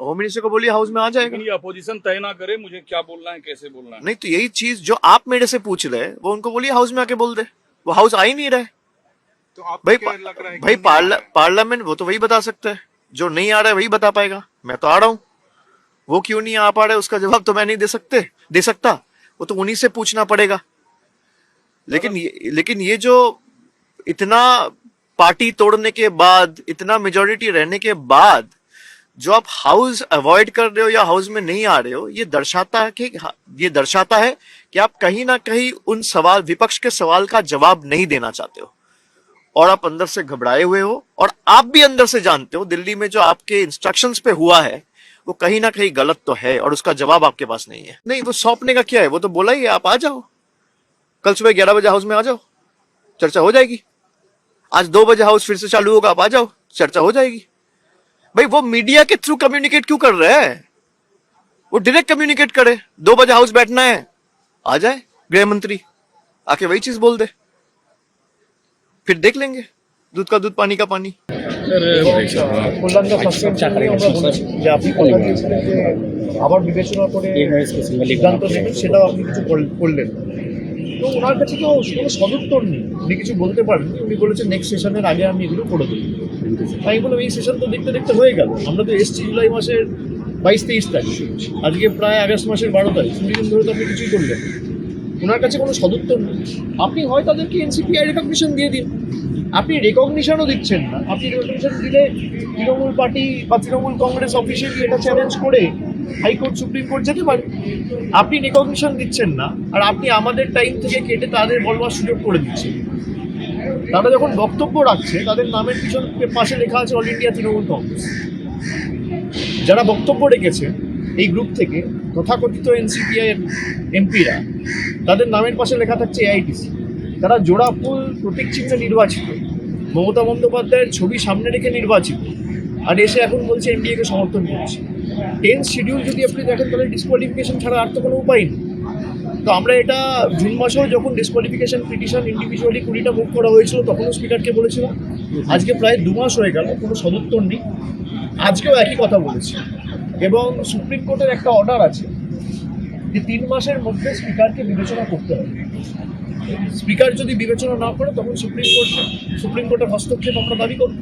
Home minister को बोलिए house में आ जाएगा। ये अपोजिशन तय ना करे मुझे क्या बोलना है कैसे बोलना है। नहीं तो यही चीज जो आप मेरे से पूछ रहे हैं वो उनको बोलिए हाउस में आके बोल दे। वो हाउस आ ही नहीं रहे। तो आपको भाई क्या लग रहा है भाई पार्लियामेंट वो तो वही बता सकता है, जो नहीं आ रहा है वही बता पाएगा। मैं तो आ रहा हूँ, वो क्यों नहीं आ पा रहा है उसका जवाब तो मैं नहीं दे सकता, वो तो उन्हीं से पूछना पड़ेगा। लेकिन ये जो इतना पार्टी तोड़ने के बाद, इतना मेजोरिटी रहने के बाद जो आप हाउस अवॉइड कर रहे हो या हाउस में नहीं आ रहे हो, ये दर्शाता है कि आप कहीं ना कहीं उन सवाल, विपक्ष के सवाल का जवाब नहीं देना चाहते हो और आप अंदर से घबराए हुए हो। और आप भी अंदर से जानते हो दिल्ली में जो आपके इंस्ट्रक्शंस पे हुआ है वो कहीं ना कहीं गलत तो है और उसका जवाब आपके पास नहीं है। नहीं, वो सौंपने का क्या है, वो तो बोला ही है आप आ जाओ, कल सुबह 11 बजे हाउस में आ जाओ, चर्चा हो जाएगी। आज 2 बजे हाउस फिर से चालू होगा, आप आ जाओ, चर्चा हो जाएगी। भाई वो मीडिया के थ्रू कम्युनिकेट क्यों कर रहे हैं? वो डायरेक्ट कम्युनिकेट करे। 2 बजे हाउस बैठना है, आ जाए गृह मंत्री, आके वही चीज बोल दे, फिर देख लेंगे। दूध का दूध, पानी का पानी। কল্যাণদা সাসপেনশন নিয়ে আমরা বলেছি যে আপনি কথা দিয়েছিলেন যে আবার বিবেচনা করে সিদ্ধান্ত নেবেন, সেটাও আপনি কিছু করলেন না। তো ওনার কাছে তো কোনো সদুত্তর নেই, উনি কিছু বলতে পারেন। উনি বলেছেন নেক্সট সেশনের আগে আমি এগুলো করে দেবো। তাই বললাম এই সেশন তো দেখতে দেখতে হয়ে গেল। আমরা তো এসছি জুলাই মাসের 22-23 তারিখ, আজকে প্রায় আগস্ট মাসের 12 তারিখ। 20 দিন ধরে তো আপনি কিছুই করলেন। ওনার কাছে কোনো সদুত্তর নেই। আপনি হয় তাদেরকে এনসিপিআই রেকগনিশন দিয়ে দিন। আপনি রেকগনিশনও দিচ্ছেন না। আপনি রেকগনিশন দিলে তৃণমূল পার্টি বা তৃণমূল কংগ্রেস অফিসিয়ালি এটা চ্যালেঞ্জ করে হাইকোর্ট, সুপ্রিম কোর্ট যেতে পারে। আপনি রেকগনিশন দিচ্ছেন না, আর আপনি আমাদের টাইম থেকে কেটে তাদের বলবার সুযোগ করে দিচ্ছেন। তারা যখন বক্তব্য রাখছে তাদের নামের পাশে লেখা আছে অল ইন্ডিয়া তৃণমূল কংগ্রেস। যারা বক্তব্য রেখেছে এই গ্রুপ থেকে তথাকথিত এনসিপিআই এর এমপিরা, তাদের নামের পাশে লেখা থাকছে এআইটিসি। তারা জোড়া ফুল প্রতীক চিহ্নে নির্বাচিত, মমতা বন্দ্যোপাধ্যায়ের ছবি সামনে রেখে নির্বাচিত, আর এসে এখন বলছে এনডিএকে সমর্থন করছে। 10 শিডিউল যদি আপনি দেখেন তাহলে ডিসকোয়ালিফিকেশন ছাড়া আর তো কোনো উপায় নেই। তো আমরা এটা জুন মাসেও যখন ডিসকোয়ালিফিকেশন পিটিশন ইন্ডিভিজুয়ালি 20টা মুভ করা হয়েছিল তখনও স্পিকারকে বলেছিলাম। আজকে প্রায় 2 মাস হয়ে গেল, কোনো সদুত্তর নেই। আজকেও একই কথা বলেছি, এবং সুপ্রিম কোর্টের একটা অর্ডার আছে যে 3 মাসের মধ্যে স্পিকারকে বিবেচনা করতে হবে। স্পিকার যদি বিবেচনা না করে তখন সুপ্রিম কোর্টের হস্তক্ষেপ আমরা দাবি করব।